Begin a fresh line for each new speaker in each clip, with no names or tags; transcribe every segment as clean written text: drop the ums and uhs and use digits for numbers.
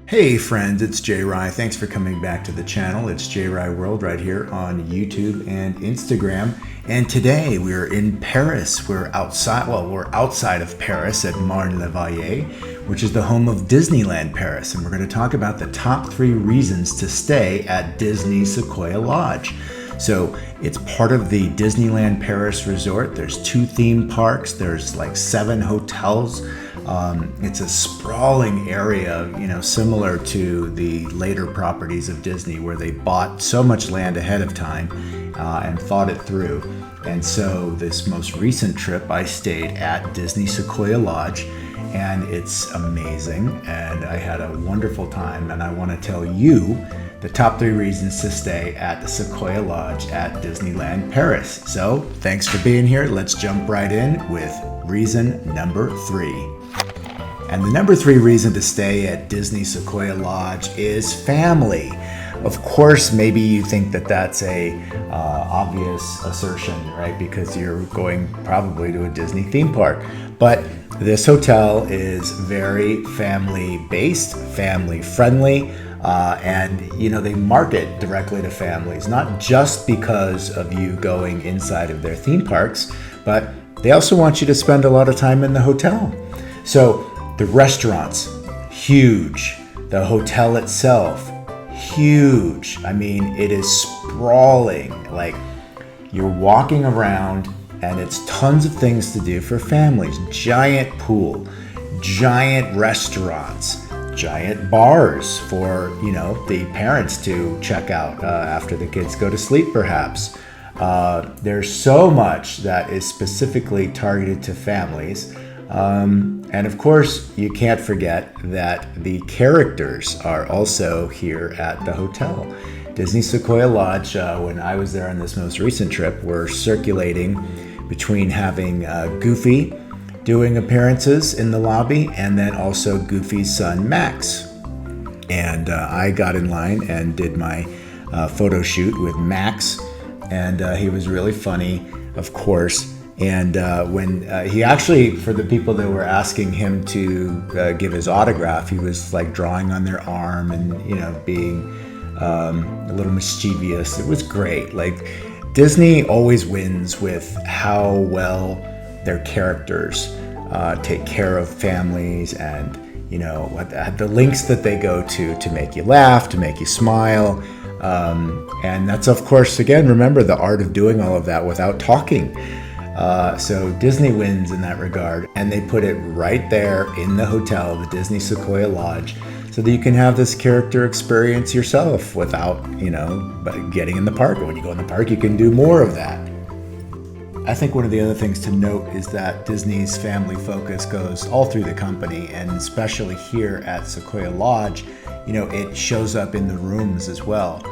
Hey friends, it's J Rye. Thanks for coming back to the channel. It's J Rye World right here on YouTube and Instagram. And today we're in Paris. We're outside of Paris at Marne-la-Vallée, which is the home of Disneyland Paris. And we're going to talk about the top 3 reasons to stay at Disney Sequoia Lodge. So it's part of the Disneyland Paris resort. There's 2 theme parks. There's like 7 hotels. It's a sprawling area, similar to the later properties of Disney where they bought so much land ahead of time and thought it through. And so this most recent trip, I stayed at Disney Sequoia Lodge, and it's amazing. And I had a wonderful time, and I want to tell you the top 3 reasons to stay at the Sequoia Lodge at Disneyland Paris. So thanks for being here. Let's jump right in with reason number 3. And the number 3 reason to stay at Disney Sequoia Lodge is family. Of course, maybe you think that that's a obvious assertion, right? Because you're going probably to a Disney theme park. But this hotel is very family-based, family-friendly, and they market directly to families, not just because of you going inside of their theme parks, but they also want you to spend a lot of time in the hotel. So the restaurants, huge. The hotel itself, huge. I mean, it is sprawling. Like, you're walking around and it's tons of things to do for families. Giant pool, giant restaurants, giant bars for, the parents to check out after the kids go to sleep, perhaps. There's so much that is specifically targeted to families. And of course, you can't forget that the characters are also here at the hotel. Disney Sequoia Lodge, when I was there on this most recent trip, were circulating between having Goofy doing appearances in the lobby and then also Goofy's son, Max. And I got in line and did my photo shoot with Max, and he was really funny, of course. And when he actually, for the people that were asking him to give his autograph, he was like drawing on their arm and, being a little mischievous. It was great. Like, Disney always wins with how well their characters take care of families and, the lengths that they go to make you laugh, to make you smile. And that's, of course, again, remember the art of doing all of that without talking. So Disney wins in that regard, and they put it right there in the hotel, the Disney Sequoia Lodge, so that you can have this character experience yourself without, getting in the park. When you go in the park, you can do more of that. I think one of the other things to note is that Disney's family focus goes all through the company, and especially here at Sequoia Lodge, it shows up in the rooms as well.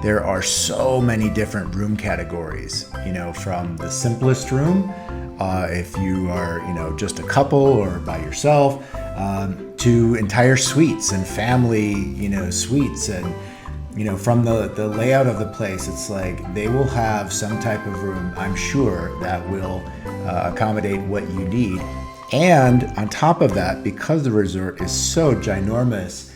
There are so many different room categories, from the simplest room, if you are, just a couple or by yourself, to entire suites and family, suites. And, from the layout of the place, it's like they will have some type of room, I'm sure, that will accommodate what you need. And on top of that, because the resort is so ginormous,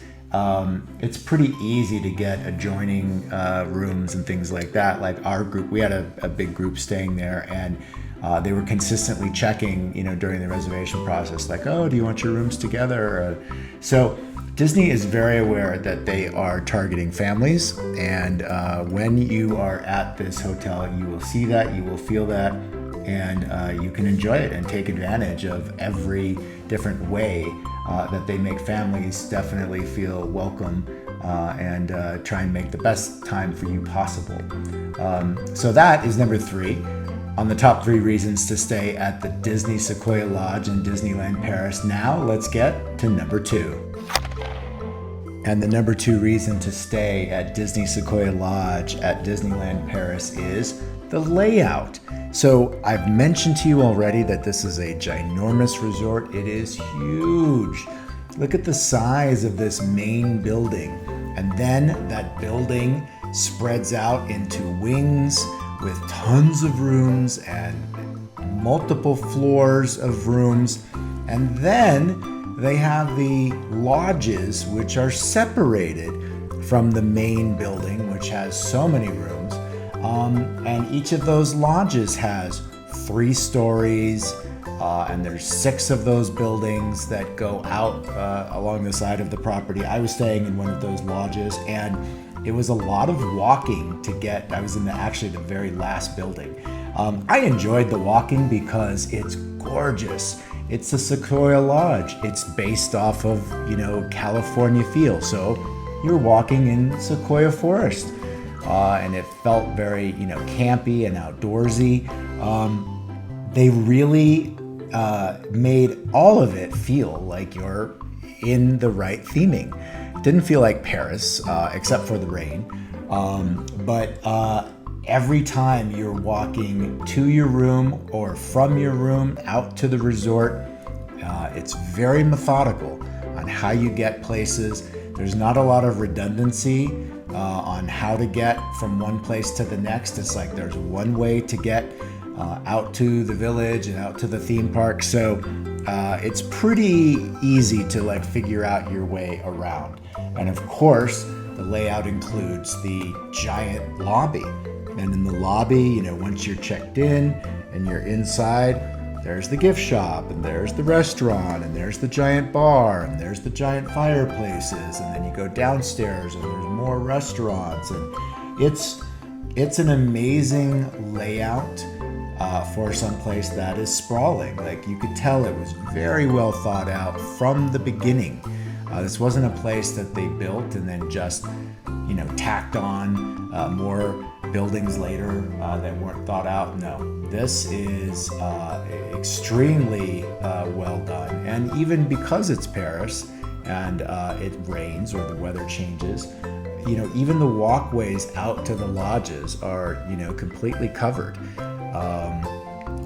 it's pretty easy to get adjoining rooms and things like that. Like our group, we had a big group staying there, and they were consistently checking, during the reservation process, like, oh, do you want your rooms together? So Disney is very aware that they are targeting families, and when you are at this hotel, you will see that, you will feel that, and you can enjoy it and take advantage of every different way that they make families definitely feel welcome and try and make the best time for you possible. So that is number 3 on the top 3 reasons to stay at the Disney Sequoia Lodge in Disneyland Paris. Now let's get to number 2. And the number 2 reason to stay at Disney Sequoia Lodge at Disneyland Paris is the layout. So I've mentioned to you already that this is a ginormous resort. It is huge. Look at the size of this main building. And then that building spreads out into wings with tons of rooms and multiple floors of rooms. And then they have the lodges, which are separated from the main building, which has so many rooms. And each of those lodges has 3 stories, and there's 6 of those buildings that go out along the side of the property. I was staying in one of those lodges, and it was a lot of walking to get. I was in actually the very last building. I enjoyed the walking because it's gorgeous. It's the Sequoia Lodge. It's based off of, California feel. So you're walking in Sequoia Forest. And it felt very, campy and outdoorsy. They really made all of it feel like you're in the right theming. It didn't feel like Paris, except for the rain. But every time you're walking to your room or from your room out to the resort, it's very methodical on how you get places. There's not a lot of redundancy on how to get from one place to the next. It's like there's one way to get out to the village and out to the theme park. So it's pretty easy to figure out your way around. And of course, the layout includes the giant lobby. And in the lobby, once you're checked in and you're inside, there's the gift shop, and there's the restaurant, and there's the giant bar, and there's the giant fireplaces, and then you go downstairs and there's more restaurants, and it's an amazing layout for some place that is sprawling. You could tell it was very well thought out from the beginning. This wasn't a place that they built and then just tacked on more buildings later that weren't thought out. No, this is extremely well done. And even because it's Paris and it rains or the weather changes, even the walkways out to the lodges are, completely covered.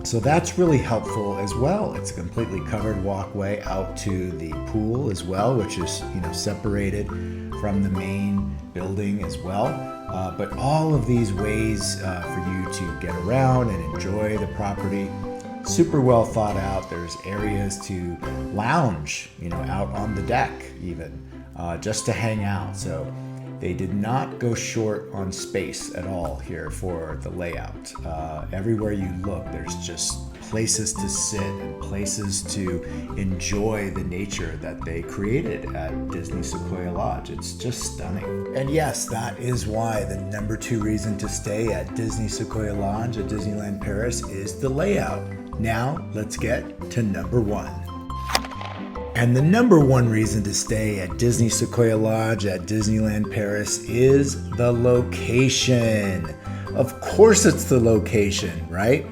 So that's really helpful as well. It's a completely covered walkway out to the pool as well, which is, separated from the main building as well. But all of these ways for you to get around and enjoy the property, super well thought out. There's areas to lounge, out on the deck even, just to hang out. So they did not go short on space at all here for the layout. Everywhere you look, there's just places to sit and places to enjoy the nature that they created at Disney Sequoia Lodge. It's just stunning. And yes, that is why the number 2 reason to stay at Disney Sequoia Lodge at Disneyland Paris is the layout. Now, let's get to number 1. And the number 1 reason to stay at Disney Sequoia Lodge at Disneyland Paris is the location. Of course it's the location, right?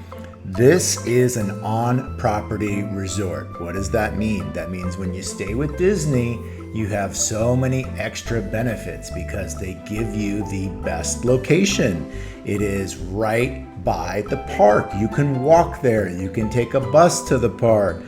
This is an on-property resort. What does that mean? That means when you stay with Disney, you have so many extra benefits because they give you the best location. It is right by the park. You can walk there. You can take a bus to the park.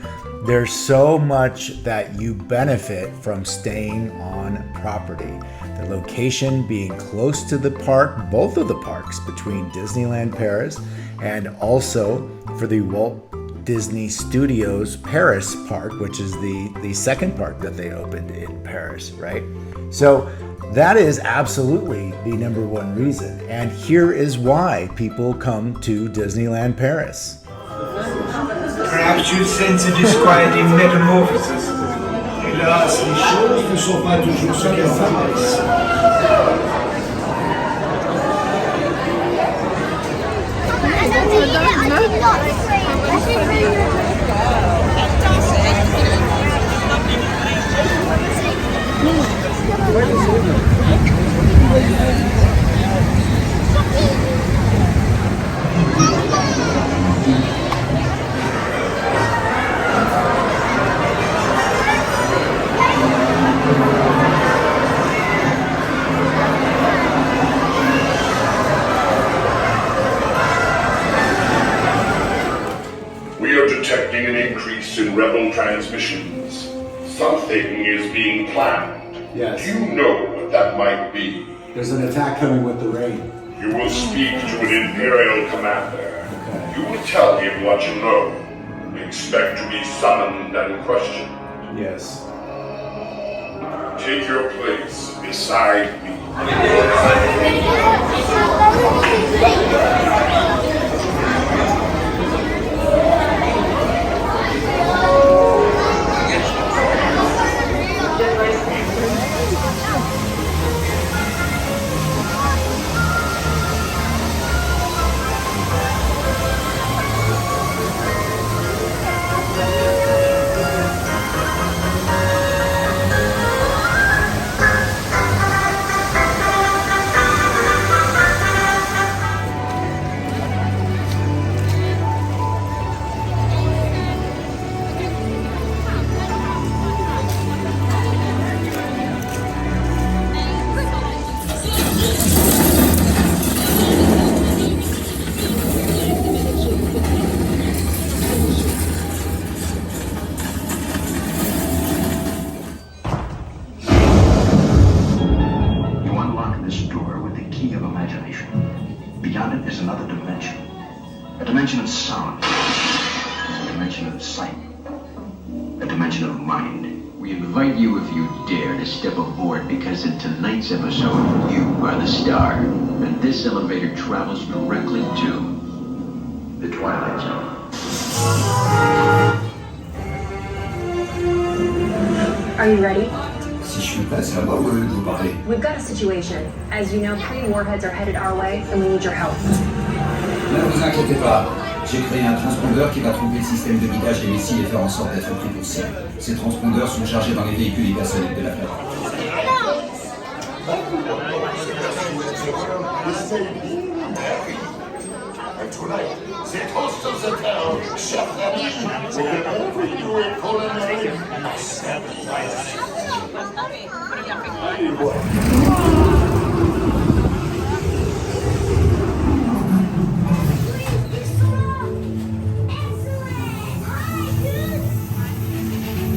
There's so much that you benefit from staying on property. The location being close to the park, both of the parks between Disneyland Paris and also for the Walt Disney Studios Paris park, which is the second park that they opened in Paris, right? So that is absolutely the number 1 reason. And here is why people come to Disneyland Paris.
Perhaps you sense a disquieting metamorphosis. Hélas, les choses ne sont pas toujours ce qu'elles paraissent.
We are detecting an increase in rebel transmissions. Something is being planned.
Yes.
Do you know what that might be?
There's an attack coming with the rain.
You will speak to an Imperial commander.
Okay.
You will tell him what you know. Expect to be summoned and questioned.
Yes.
Take your place beside me.
Beyond it is another dimension. A dimension of sound. A dimension of sight. A dimension of mind.
We invite you, if you dare, to step aboard, because in tonight's episode, you are the star. And this elevator travels directly to the Twilight Zone.
Are you ready?
Si je suis prêt, c'est à moi ou de vous parler?
We've got a situation. As you know, 3 warheads are headed our way, and we need your help.
Ne vous inquiétez pas. J'ai créé un transpondeur qui va tromper le système de guidage des missiles et faire en sorte d'être pris pour cible. Ces transpondeurs sont chargés dans les véhicules hypersoniques de la flotte.
Tonight, the toast of the town, Chef wherever you will culinary masterpiece.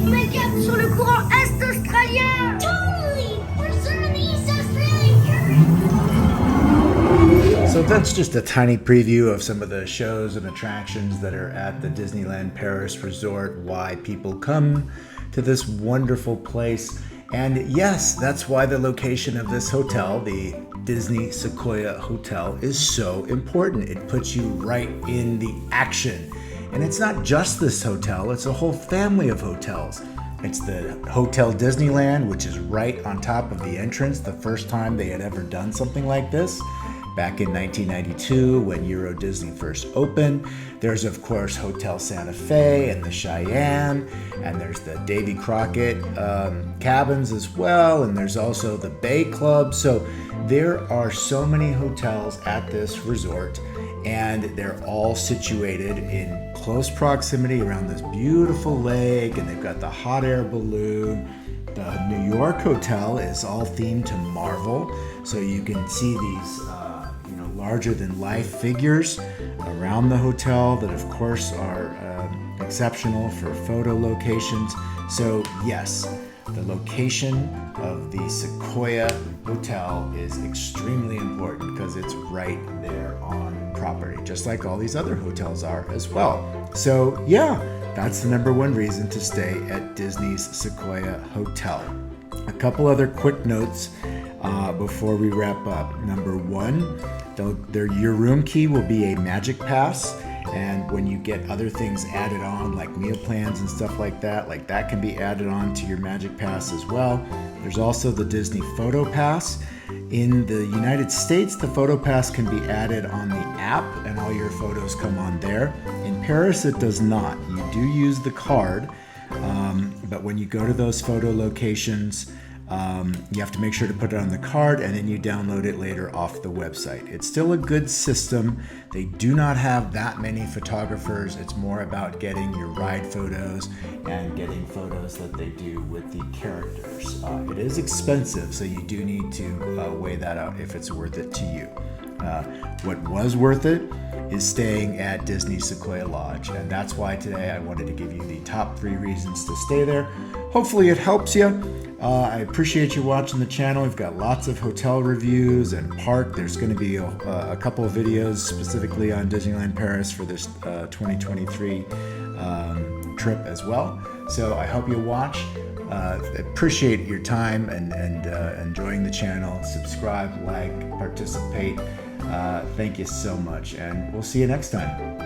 Mais cap sur le courant Est australien! Totally! We're serving the East Australian current!
So that's just a tiny preview of some of the shows and attractions that are at the Disneyland Paris Resort, why people come to this wonderful place. And yes, that's why the location of this hotel, the Disney Sequoia Hotel, is so important. It puts you right in the action. And it's not just this hotel, it's a whole family of hotels. It's the Hotel Disneyland, which is right on top of the entrance, the first time they had ever done something like this, back in 1992 when Euro Disney first opened. There's, of course, Hotel Santa Fe and the Cheyenne, and there's the Davy Crockett cabins as well, and there's also the Bay Club. So there are so many hotels at this resort, and they're all situated in close proximity around this beautiful lake, and they've got the hot air balloon. The New York hotel is all themed to Marvel, so you can see these larger than life figures around the hotel that of course are exceptional for photo locations. So yes, the location of the Sequoia Hotel is extremely important because it's right there on property, just like all these other hotels are as well. So yeah, that's the number 1 reason to stay at Disney's Sequoia Hotel. A couple other quick notes before we wrap up. Number 1, your room key will be a Magic Pass, and when you get other things added on, like meal plans and stuff like that can be added on to your Magic Pass as well. There's also the Disney Photo Pass. In the United States, the Photo Pass can be added on the app, and all your photos come on there. In Paris, it does not. You do use the card, but when you go to those photo locations, you have to make sure to put it on the card, and then you download it later off the website. It's still a good system. They do not have that many photographers. It's more about getting your ride photos and getting photos that they do with the characters. It is expensive, so you do need to weigh that out if it's worth it to you. What was worth it is staying at Disney Sequoia Lodge, and that's why today I wanted to give you the top 3 reasons to stay there. Hopefully it helps you. I appreciate you watching the channel. We've got lots of hotel reviews and park. There's going to be a couple of videos specifically on Disneyland Paris for this 2023 trip as well. So I hope you watch. Appreciate your time and enjoying the channel. Subscribe, like, participate. Thank you so much, and we'll see you next time.